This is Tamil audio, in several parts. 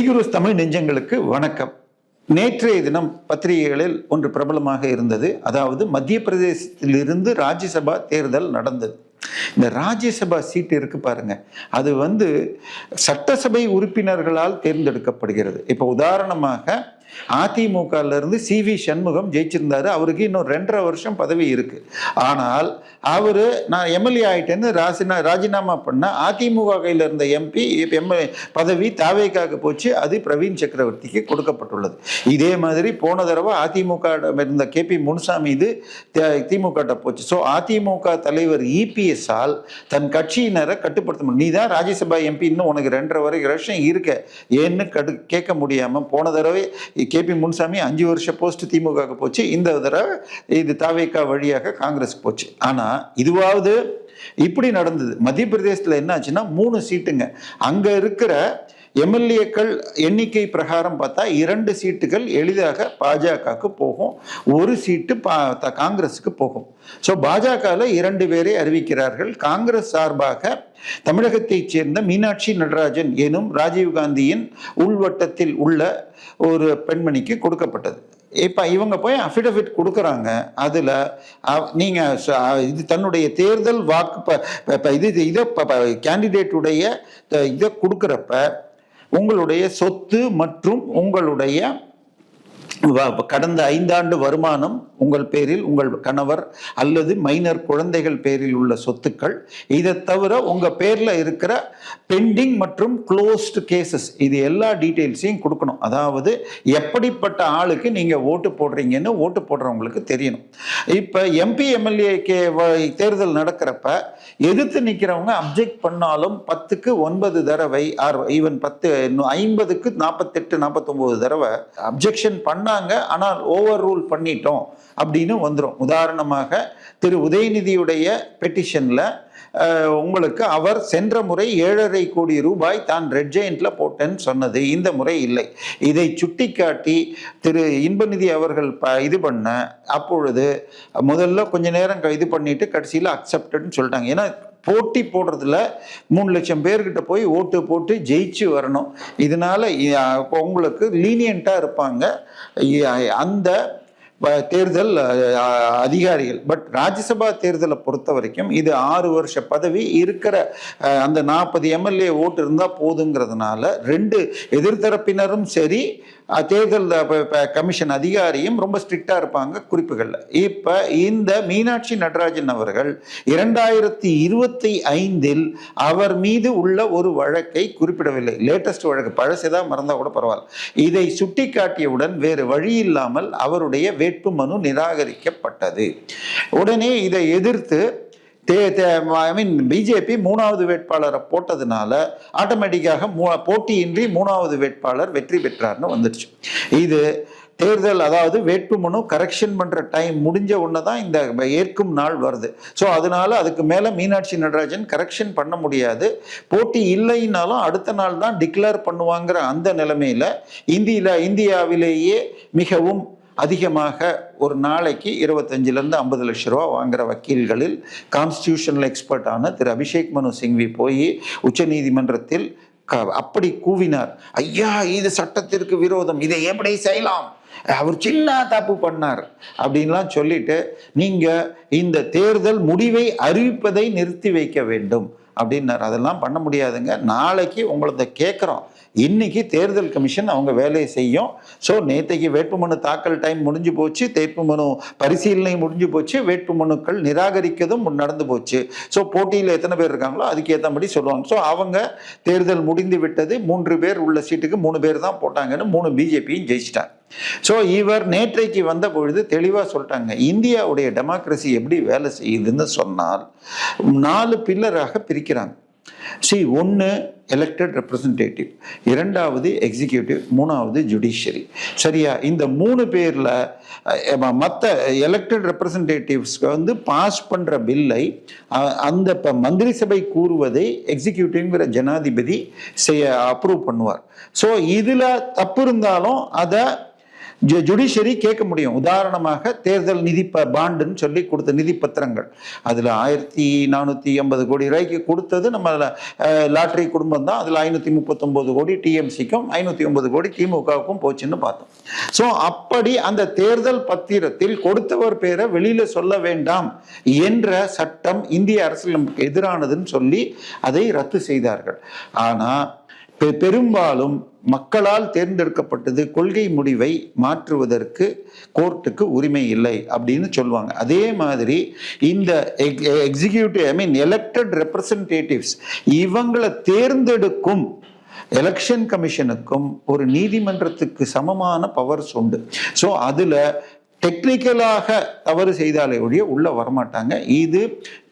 ஸ்ரீகுரு தமிழ் நெஞ்சங்களுக்கு வணக்கம். நேற்றைய தினம் பத்திரிகைகளில் ஒன்று பிரபலமாக இருந்தது. அதாவது மத்திய பிரதேசத்திலிருந்து ராஜ்யசபா தேர்தல் நடந்தது. இந்த ராஜ்யசபா சீட்டு இருக்கு பாருங்க, அது சட்டசபை உறுப்பினர்களால் தேர்ந்தெடுக்கப்படுகிறது. இப்போ உதாரணமாக அதிமுகல இருந்து சி.வி. சண்முகம் ஜெயிச்சிருந்தாரு. அவருக்கு இன்னும் 2.5 வருஷம் பதவி இருக்கு. ஆனால் அவரு நான் எம்எல்ஏ ஆயிட்டேன்னு ராஜினாமா பண்ண அதிமுக கையில் இருந்த எம்பி பதவி தாவேக்காக போச்சு. அது பிரவீன் சக்கரவர்த்திக்கு கொடுக்கப்பட்டுள்ளது. இதே மாதிரி போன தடவை அதிமுக இருந்த கே.பி. முனுசாமி இது திமுக போச்சு. ஸோ அதிமுக தலைவர் இபிஎஸ் ஆல் தன் கட்சியினரை கட்டுப்படுத்த முடியும். நீ தான் ராஜ்யசபா எம்பி, இன்னும் உனக்கு 2.5 வருஷம் இருக்க ஏன்னு கேட்க முடியாம போன தடவை கே.பி. முனுசாமி 5 வருஷம் போஸ்ட் திமுக போச்சு. இந்த தடவை இது தாவேக்கா வழியாக காங்கிரஸ் போச்சு. ஆனா இதுவாவது இப்படி நடந்தது. மத்திய பிரதேசத்துல என்ன ஆச்சுன்னா 3 சீட்டுங்க. அங்க இருக்கிற எம்எல்ஏக்கள் எண்ணிக்கை பிரகாரம் பார்த்தா 2 சீட்டுகள் எளிதாக பாஜகவுக்கு போகும், 1 சீட்டு காங்கிரஸுக்கு போகும். ஸோ பாஜகவில் 2 பேரை அறிவிக்கிறார்கள். காங்கிரஸ் சார்பாக தமிழகத்தைச் சேர்ந்த மீனாட்சி நடராஜன் எனும் ராஜீவ்காந்தியின் உள்வட்டத்தில் உள்ள ஒரு பெண்மணிக்கு கொடுக்கப்பட்டது. இப்போ இவங்க போய் அஃபிடவிட் கொடுக்குறாங்க. அதில் நீங்கள் இது தன்னுடைய தேர்தல் வாக்கு இதை கேண்டிடேட்டுடைய இதை கொடுக்குறப்ப உங்களுடைய சொத்து மற்றும் உங்களுடைய கடந்த 5 ஆண்டு வருமானம், உங்கள் பேரில் உங்கள் கணவர் அல்லது மைனர் குழந்தைகள் பேரில் உள்ள சொத்துக்கள், இதை தவிர உங்க பேர்ல இருக்கிற பெண்டிங் மற்றும் க்ளோஸ்டு கேசஸ், இது எல்லா டீட்டெயில்ஸையும் கொடுக்கணும். அதாவது எப்படிப்பட்ட ஆளுக்கு நீங்க ஓட்டு போடுறீங்கன்னு ஓட்டு போடுறவங்களுக்கு தெரியணும். இப்ப எம்பி எம்எல்ஏ தேர்தல் நடக்கிறப்ப எதிர்த்து நிற்கிறவங்க அப்ஜெக்ட் பண்ணாலும் 10க்கு 9 தடவை, ஈவன் 50க்கு 48 49 தடவை அப்ஜெக்ஷன் பண்ணாங்க. ஆனால் ஓவர் ரூல் பண்ணிட்டோம் அப்படின்னு வந்துடும். உதாரணமாக திரு உதயநிதியுடைய பெட்டிஷன்ல உங்களுக்கு அவர் சென்ற முறை 7.5 கோடி ரூபாய் தான் ரெட் ஜெயண்ட்ல போட்டேன்னு சொன்னது இந்த முறை இல்லை. இதை சுட்டிக்காட்டி திரு இன்பநிதி அவர்கள் இது பண்ண அப்பொழுது முதல்ல கொஞ்ச நேரம் இது பண்ணிட்டு கடைசியில் அக்செப்டட்னு சொல்லிட்டாங்க. ஏன்னா போட்டி போடுறதுல 3 லட்சம் பேர்கிட்ட போய் ஓட்டு போட்டு ஜெயிச்சு வரணும். இதனால உங்களுக்கு லீனியண்டா இருப்பாங்க அந்த தேர்தல் அதிகாரிகள். பட் ராஜ்யசபா தேர்தலை பொறுத்த வரைக்கும் இது 6 வருஷ பதவி இருக்கிற அந்த 40 எம்எல்ஏ ஓட்டு இருந்தா போதுங்கிறதுனால 2 எதிர்த்தரப்பினரும் சரி தேர்தல் கமிஷன் அதிகாரியும் ரொம்ப ஸ்ட்ரிக்டா இருப்பாங்க குறிப்புகள்ல. இப்ப இந்த மீனாட்சி நடராஜன் அவர்கள் 2025 அவர் மீது உள்ள ஒரு வழக்கை குறிப்பிடவில்லை. லேட்டஸ்ட் வழக்கு, பழசேதான் மறந்தா கூட பரவாயில்ல. இதை சுட்டிக்காட்டியவுடன் வேறு வழி இல்லாமல் அவருடைய வேட்புமனு நிராகரிக்கப்பட்டது. உடனே இதை எதிர்த்து பிஜேபி 3வது வேட்பாளரை போட்டதுனால ஆட்டோமேட்டிக்காக போட்டியின்றி 3வது வேட்பாளர் வெற்றி பெற்றார்னு வந்துடுச்சு. இது தேர்தல், அதாவது வேட்புமனு கரெக்ஷன் பண்ற டைம் முடிஞ்ச உடனே தான் இந்த ஏற்கும் நாள் வருது. ஸோ அதனால அதுக்கு மேல மீனாட்சி நடராஜன் கரெக்ஷன் பண்ண முடியாது. போட்டி இல்லைன்னாலும் அடுத்த நாள் தான் டிக்ளேர் பண்ணுவாங்கிற அந்த நிலைமையில இந்தியாவிலேயே மிகவும் அதிகமாக ஒரு நாளைக்கு 25 to 50 லட்சம் ரூபா வாங்குற வக்கீல்களில் கான்ஸ்டியூஷனல் எக்ஸ்பர்ட்டான திரு அபிஷேக் மனு சிங்வி போய் உச்ச நீதிமன்றத்தில் அப்படி கூவினார், ஐயா இது சட்டத்திற்கு விரோதம், இதை எப்படி செய்யலாம், அவர் சின்ன தப்பு பண்ணார் அப்படின்லாம் சொல்லிட்டு நீங்க இந்த தேர்தல் முடிவை அறிவிப்பதை நிறுத்தி வைக்க வேண்டும் அப்படின்னார். அதெல்லாம் பண்ண முடியாதுங்க, நாளைக்கு உங்களை கேட்குறோம். இன்னைக்கு தேர்தல் கமிஷன் அவங்க வேலையை செய்யும். ஸோ நேற்றைக்கு வேட்புமனு தாக்கல் டைம் முடிஞ்சு போச்சு, வேட்புமனு பரிசீலனை முடிஞ்சு போச்சு, வேட்புமனுக்கள் நிராகரிக்கதும் நடந்து போச்சு. ஸோ போட்டியில் எத்தனை பேர் இருக்காங்களோ அதுக்கு ஏற்றபடி சொல்லுவாங்க. ஸோ அவங்க தேர்தல் முடிந்து விட்டது, 3 பேர் உள்ள சீட்டுக்கு 3 பேர் தான் போட்டாங்கன்னு 3 பிஜேபியும் ஜெயிச்சிட்டாங்க. ஸோ இவர் நேற்றைக்கு வந்த பொழுது தெளிவாக சொல்லிட்டாங்க, இந்தியாவுடைய டெமோக்ரஸி எப்படி வேலை செய்யுதுன்னு சொன்னால் 4 பில்லராக பிரிக்கிறாங்க. ஒன்று எலெக்டட் ரெப்ரசன்டேட்டிவ், 2வது எக்ஸிக்யூட்டிவ், 3வது ஜுடிஷியரி. சரியா? இந்த 3 பேர்ல மற்ற எலெக்டட் ரெப்ரசன்டேட்டிவ்ஸ்க்கு பாஸ் பண்ற பில்லை அந்த மந்திரி சபை கூறுவதை எக்ஸிக்யூட்டிவ்ங்கிற ஜனாதிபதி அப்ரூவ் பண்ணுவார். ஸோ இதுல தப்பு இருந்தாலும் அதை ஜுடிஷியரி கேட்க முடியும். உதாரணமாக தேர்தல் நிதி பாண்டுன்னு சொல்லி கொடுத்த நிதி பத்திரங்கள், அதில் 1450 கோடி ரூபாய்க்கு கொடுத்தது நம்ம லாட்டரி குடும்பம் தான். அதில் 539 கோடி டிஎம்சிக்கும் 509 கோடி திமுகவுக்கும் போச்சுன்னு பார்த்தோம். ஸோ அப்படி அந்த தேர்தல் பத்திரத்தில் கொடுத்தவர் பேரை வெளியில சொல்ல வேண்டாம் என்ற சட்டம் இந்திய அரசியலமைப்புக்கு எதிரானதுன்னு சொல்லி அதை ரத்து செய்தார்கள். ஆனா பெரும்பாலும் மக்களால் தேர்ந்தெடுக்கப்பட்டது, கொள்கை முடிவை மாற்றுவதற்கு கோர்ட்டுக்கு உரிமை இல்லை அப்படின்னு சொல்லுவாங்க. அதே மாதிரி இந்த எக்ஸிக்யூட்டிவ் எலெக்டட் ரெப்ரசன்டேட்டிவ்ஸ் இவங்களை தேர்ந்தெடுக்கும் எலெக்ஷன் கமிஷனுக்கும் ஒரு நீதிமன்றத்துக்கு சமமான பவர்ஸ் உண்டு. ஸோ அதுல டெக்னிக்கலாக தவறு செய்தாலே ஒழிய உள்ள வரமாட்டாங்க. இது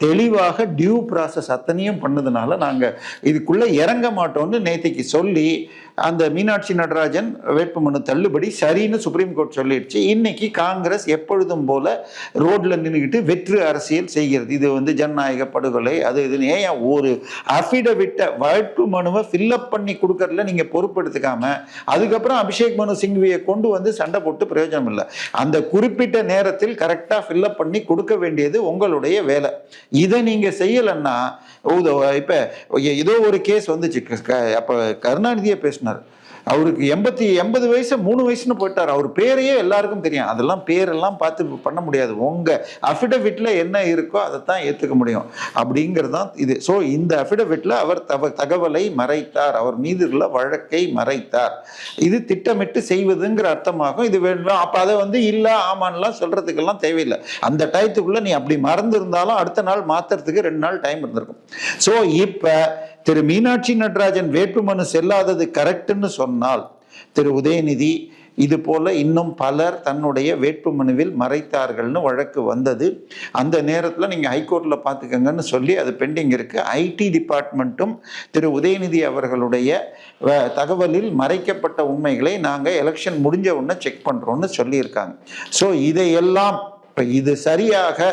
தெளிவாக டியூ ப்ராசஸ் அத்தனையும் பண்ணதுனால நாங்கள் இதுக்குள்ள இறங்க மாட்டோம்னு நேற்றுக்கு சொல்லி அந்த மீனாட்சி நடராஜன் வேட்புமனு தள்ளுபடி சரின்னு சுப்ரீம் கோர்ட் சொல்லிடுச்சு. இன்னைக்கு காங்கிரஸ் எப்பொழுதும் போல ரோட்ல நின்றுக்கிட்டு வெற்று அரசியல் செய்கிறது. இது ஜனநாயக படுகொலை அது இதுன்னு. ஏன் ஒரு அஃபிடவிட்டை வேட்புமனுவை ஃபில்அப் பண்ணி கொடுக்கறதுல நீங்க பொறுப்பெடுத்துக்காம அதுக்கப்புறம் அபிஷேக் மனு சிங்வியை கொண்டு வந்து சண்டை போட்டு பிரயோஜனம் இல்லை. அந்த குறிப்பிட்ட நேரத்தில் கரெக்டா ஃபில்அப் பண்ணி கொடுக்க வேண்டியது உங்களுடைய வேலை. இதை நீங்க செய்யலன்னா இப்ப ஏதோ ஒரு கேஸ் வந்துச்சு. அப்ப கருணாநிதியை பேசினார். அவருக்கு 80 வயசு 3 வயசுன்னு போயிட்டார். அவர் பேரையே எல்லாருக்கும் தெரியும். அதெல்லாம் பேரெல்லாம் பார்த்து பண்ண முடியாது. உங்க அஃபிடவிட்ல என்ன இருக்கோ அதைத்தான் ஏத்துக்க முடியும் அப்படிங்கிறது தான் இது. ஸோ இந்த அஃபிடவிட்ல அவர் தகவலை மறைத்தார், அவர் மீது உள்ள வழக்கை மறைத்தார். இது திட்டமிட்டு செய்வதுங்கிற அர்த்தமாகும். இது வேணும். அப்ப அதை இல்ல ஆமான்லாம் சொல்றதுக்கெல்லாம் தேவையில்லை. அந்த டயத்துக்குள்ள நீ அப்படி மறந்து இருந்தாலும் அடுத்த நாள் மாத்துறதுக்கு 2 நாள் டைம் இருந்திருக்கும். ஸோ இப்ப திரு மீனாட்சி நடராஜன் வேட்புமனு செல்லாதது கரெக்ட்னு சொன்னால், திரு உதயநிதி இது போல இன்னும் பலர் தன்னுடைய வேட்புமனுவில் மறைத்தார்கள்னு வழக்கு வந்தது. அந்த நேரத்தில் நீங்க ஹைகோர்ட்ல பார்த்துக்கங்கன்னு சொல்லி அது பெண்டிங் இருக்கு. ஐடி டிபார்ட்மெண்ட்டும் திரு உதயநிதி அவர்களுடைய தகவலில் மறைக்கப்பட்ட உண்மைகளை நாங்க எலெக்ஷன் முடிஞ்ச உடனே செக் பண்றோம்னு சொல்லியிருக்காங்க. ஸோ இதையெல்லாம் இது சரியாக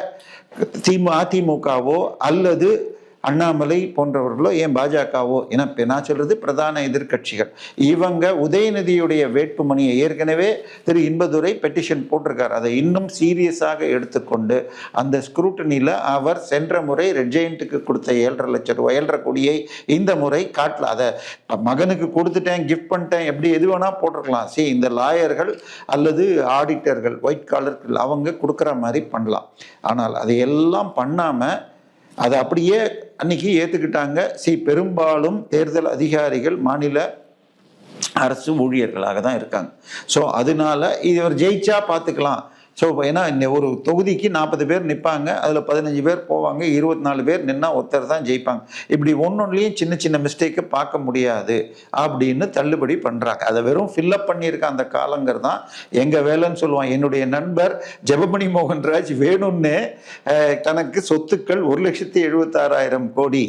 அதிமுகவோ அல்லது அண்ணாமலை போன்றவர்களோ ஏன் பாஜகவோ, ஏன்னா நான் சொல்றது பிரதான எதிர்கட்சிகள், இவங்க உதயநிதியுடைய வேட்புமனியை ஏற்கனவே திரு இன்பதுரை பெட்டிஷன் போட்டிருக்காரு. அதை இன்னும் சீரியஸாக எடுத்துக்கொண்டு அந்த ஸ்க்ரூட்டனில அவர் சென்ற முறை ரெட் ஜெயண்ட்டுக்கு கொடுத்த 7.5 லட்சம் ரூபாய் 7.5 கோடியை இந்த முறை காட்டல. அதை மகனுக்கு கொடுத்துட்டேன், கிஃப்ட் பண்ணிட்டேன், எப்படி எது வேணா போட்டிருக்கலாம். இந்த லாயர்கள் அல்லது ஆடிட்டர்கள் ஒயிட் காலர்கள் அவங்க கொடுக்குற மாதிரி பண்ணலாம். ஆனால் அதையெல்லாம் பண்ணாம அதை அப்படியே அன்னைக்கு ஏத்துக்கிட்டாங்க. பெரும்பாலும் தேர்தல் அதிகாரிகள் மாநில அரசு ஊழியர்களாக தான் இருக்காங்க. ஸோ அதனால இவர் ஜெயிச்சா பார்த்துக்கலாம். ஸோ ஏன்னா ஒரு தொகுதிக்கு 40 பேர் நிற்பாங்க, அதில் 15 பேர் போவாங்க, 24 பேர் நின்னா ஒருத்தர் தான் ஜெயிப்பாங்க. இப்படி ஒன்னொன்னுலையும் சின்ன சின்ன மிஸ்டேக்கை பார்க்க முடியாது அப்படின்னு தள்ளுபடி பண்ணுறாங்க. அதை வெறும் ஃபில்லப் பண்ணியிருக்க அந்த காலங்கிறது தான் எங்கள் வேலைன்னு சொல்லுவான். என்னுடைய நண்பர் ஜெபமணி மோகன்ராஜ் வேணும்னு தனக்கு சொத்துக்கள் 1,76,000 கோடி,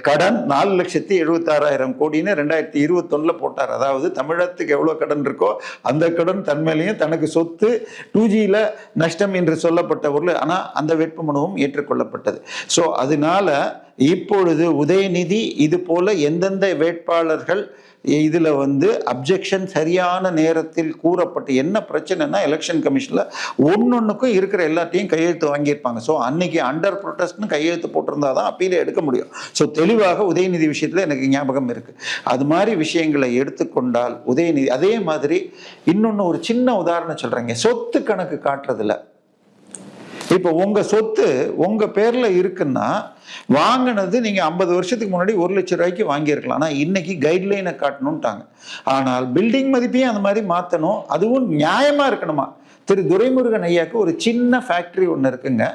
கடன் 4,76,000 கோடின்னு 2021 போட்டார். அதாவது தமிழகத்துக்கு எவ்வளோ கடன் இருக்கோ அந்த கடன் தன்மையிலையும் தனக்கு சொத்து 2Gல நஷ்டம் என்று சொல்லப்பட்ட ஒரு, ஆனா அந்த வேட்புமனுவும் ஏற்றுக்கொள்ளப்பட்டது. சோ அதனால இப்பொழுது உதயநிதி இது போல எந்தெந்த வேட்பாளர்கள் இதுல அப்ஜெக்ஷன் சரியான நேரத்தில் கூறப்பட்டு, என்ன பிரச்சனைனா எலெக்ஷன் கமிஷன்ல ஒன்னொன்னுக்கும் இருக்கிற எல்லாத்தையும் கையெழுத்து வாங்கியிருப்பாங்க. ஸோ அன்னைக்கு அண்டர் ப்ரொடெஸ்ட்னு கையெழுத்து போட்டிருந்தாதான் அப்பீல எடுக்க முடியும். ஸோ தெளிவாக உதயநிதி விஷயத்துல எனக்கு ஞாபகம் இருக்கு. அது மாதிரி விஷயங்களை எடுத்துக்கொண்டால் உதயநிதி அதே மாதிரி இன்னொன்னு ஒரு சின்ன உதாரணம் சொல்றேங்க. சொத்து கணக்கு காட்டுறதுல இப்ப உங்க சொத்து உங்க பேர்ல இருக்குன்னா வாங்கினது நீங்க 50 வருஷத்துக்கு முன்னாடி 1 லட்சம் ரூபாய்க்கு வாங்கியிருக்கலாம். ஆனா இன்னைக்கு கைட்லைனை காட்டணும்ட்டாங்க. ஆனால் பில்டிங் மதிப்பையும் அந்த மாதிரி மாத்தணும், அதுவும் நியாயமா இருக்கணுமா. திரு துரைமுருகன் ஐயாக்கு ஒரு சின்ன ஃபேக்டரி ஒன்று இருக்குங்க.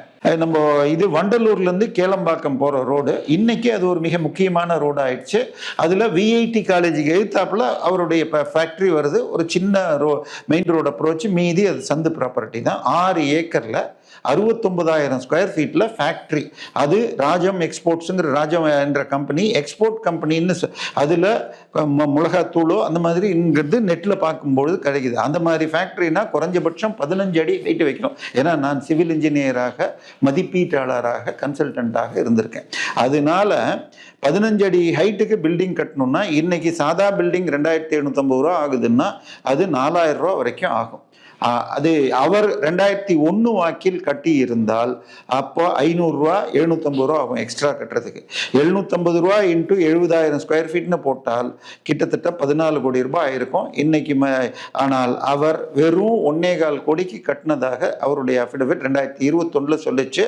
நம்ம இது வண்டலூர்ல இருந்து கேளம்பாக்கம் போற ரோடு, இன்னைக்கு அது ஒரு மிக முக்கியமான ரோடு ஆயிடுச்சு. அதுல விஐடி காலேஜுக்கு எழுத்தாப்புல அவருடைய ஃபேக்டரி வருது. ஒரு சின்ன மெயின் ரோடு அப்ரோச், மீதி அது சந்து ப்ராப்பர்ட்டி தான். 6 ஏக்கர்ல 69,000 ஸ்கொயர் ஃபீட்ல ஃபேக்டரி. அது ராஜம் எக்ஸ்போர்ட்ஸுங்கிற ராஜம் என்ற கம்பெனி எக்ஸ்போர்ட் கம்பெனின்னு அதுல மிளகாத்தூளோ அந்த மாதிரிங்கிறது நெட்ல பார்க்கும்பொழுது கிடைக்குது. அந்த மாதிரி ஃபேக்டரினா குறைஞ்சபட்சம் 15 அடி வெயிட் வைக்கணும். ஏன்னா நான் சிவில் இன்ஜினியராக, மதிப்பீட்டாளராக, கன்சல்டன்டாக இருந்திருக்கேன். அதனால 15 அடி ஹைட்டுக்கு பில்டிங் கட்டணும்னா இன்னைக்கு சாதா பில்டிங் 2750 ரூபா ஆகுதுன்னா அது 4000 ரூபா வரைக்கும் ஆகும். அது அவர் 2001 வாக்கில் கட்டி இருந்தால் அப்போ 500 ரூபா 750 ரூபா ஆகும் எக்ஸ்ட்ரா கட்டுறதுக்கு. 750 ரூபா இன்ட்டு 70,000 ஸ்கொயர் ஃபீட்னு போட்டால் கிட்டத்தட்ட 14 கோடி ரூபாய் ஆயிருக்கும் இன்னைக்கு. ஆனால் அவர் வெறும் 1.25 கோடிக்கு கட்டினதாக அவருடைய அஃபிடவிட் 2021 சொல்லிச்சு.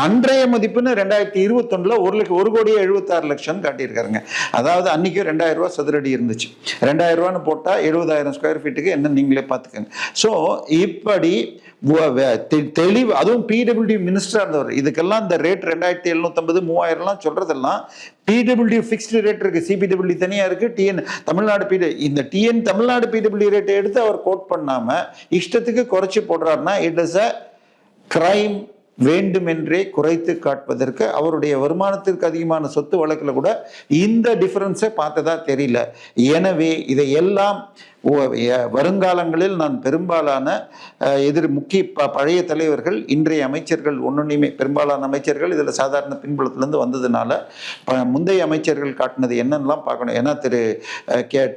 அன்றைய மதிப்புன்னு 2021 1 கோடி 76 லட்சம் காட்டியிருக்காருங்க. அதாவது அன்னைக்கு 2000 ரூபா சதுரடி இருந்துச்சு. 2000 ரூபான்னு போட்டா 70,000 ஸ்கொயர் ஃபீட்டுக்கு என்ன நீங்களே பார்த்துக்கங்க. ஸோ இப்படி தெளிவு, அதுவும் பிடபிள்யூடி மினிஸ்டரா இருந்தவர். இதுக்கெல்லாம் இந்த ரேட் 2750 3000 சொல்றதெல்லாம் பிடபிள்யூடி ஃபிக்ஸ்டு ரேட் இருக்கு, சிபிடபிள்யூ தனியா இருக்கு, டிஎன் தமிழ்நாடு இந்த டிஎன் தமிழ்நாடு பிடபிள்யூ ரேட்டை எடுத்து அவர் கோட் பண்ணாம இஷ்டத்துக்கு குறைச்சி போடுறாருன்னா இட் இஸ் அ கிரைம். வேண்டுமென்றே குறைத்து காட்டுவதற்கு அவருடைய வருமானத்திற்கு அதிகமான சொத்து வழக்கில் கூட இந்த டிஃபரன்ஸை பார்த்ததா தெரியல. எனவே இதையெல்லாம் வருங்காலங்களில் நான் பெரும்பாலான முக்கிய பழைய தலைவர்கள் இன்றைய அமைச்சர்கள் ஒன்றுமே பெரும்பாலான அமைச்சர்கள் இதில் சாதாரண பின்புலத்திலேருந்து வந்ததுனால முந்தைய அமைச்சர்கள் காட்டினது என்னென்னலாம் பார்க்கணும். ஏன்னா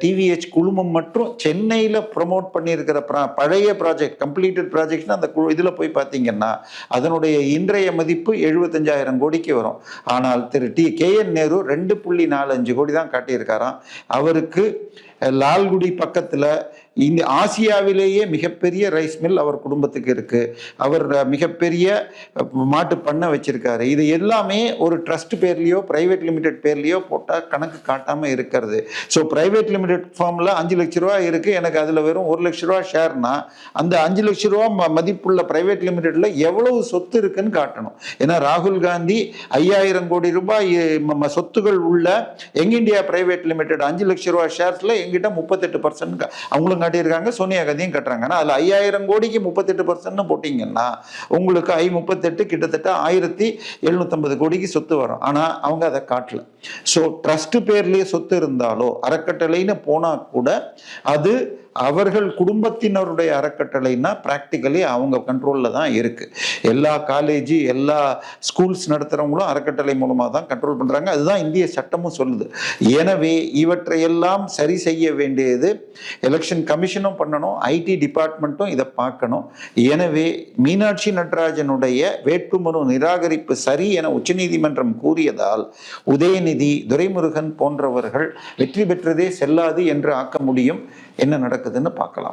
டிவிஹெச் குழுமம் மற்றும் சென்னையில் ப்ரொமோட் பண்ணியிருக்கிற பழைய ப்ராஜெக்ட் கம்ப்ளீட்டட் ப்ராஜெக்ட்னா அந்த இதில் போய் பார்த்தீங்கன்னா அதனுடைய இன்றைய மதிப்பு 75,000 கோடிக்கு வரும். ஆனால் KN நேரு 2.45 கோடி தான் காட்டியிருக்காராம். அவருக்கு லால்குடி பக்கத்துல இந்த ஆசியாவிலேயே மிகப்பெரிய ரைஸ் மில் அவர் குடும்பத்துக்கு இருக்கு. அவர் மிகப்பெரிய மாட்டு பண்ணை வச்சிருக்காரு. இது எல்லாமே ஒரு ட்ரஸ்ட் பேர்லயோ பிரைவேட் லிமிடெட் பேர்லயோ போட்டா கணக்கு காட்டாம இருக்கிறது. ஸோ பிரைவேட் லிமிடெட் ஃபார்ம்ல 5 லட்ச ரூபா இருக்கு, எனக்கு அதுல வெறும் 1 லட்ச ரூபா ஷேர்னா அந்த 5 லட்ச ரூபா மதிப்புள்ள பிரைவேட் லிமிடெட்ல எவ்வளவு சொத்து இருக்குன்னு காட்டணும். ஏன்னா ராகுல் காந்தி 5000 கோடி ரூபாய் சொத்துகள் உள்ள யங் இந்தியா பிரைவேட் லிமிடெட் 5 லட்ச ரூபா ஷேர்ஸ்ல எங்கிட்ட 38% அவங்களும் காட்டியிருக்காங்க, சோனியா காந்தியும் கட்டுறாங்க. அதுல 5000 கோடிக்கு 38% போட்டீங்கன்னா உங்களுக்கு 38 கிட்டத்தட்ட 1750 கோடிக்கு சொத்து வரும். ஆனா அவங்க அதை காட்டல. ஸோ ட்ரஸ்ட் பேர்லயே சொத்து இருந்தாலோ அறக்கட்டளைன்னு போனா கூட அது அவர்கள் குடும்பத்தினருடைய அறக்கட்டளைன்னா பிராக்டிக்கலி அவங்க கண்ட்ரோல்ல தான் இருக்கு. எல்லா காலேஜ் எல்லா ஸ்கூல்ஸ் நடத்துறவங்களும் அறக்கட்டளை மூலமா தான் கண்ட்ரோல் பண்றாங்க. அதுதான் இந்திய சட்டமும் சொல்லுது. எனவே இவற்றையெல்லாம் சரி செய்ய வேண்டியது எலெக்ஷன் கமிஷனும் பண்ணணும், ஐடி டிபார்ட்மெண்ட்டும் இதை பார்க்கணும். எனவே மீனாட்சி நடராஜனுடைய வேட்புமனு நிராகரிப்பு சரி என உச்சநீதிமன்றம் கூறியதால் உதயநிதி, துரைமுருகன் போன்றவர்கள் வெற்றி பெற்றதே செல்லாது என்று ஆக்க முடியும். என்ன நடக்குதுன்னு பார்க்கலாம்.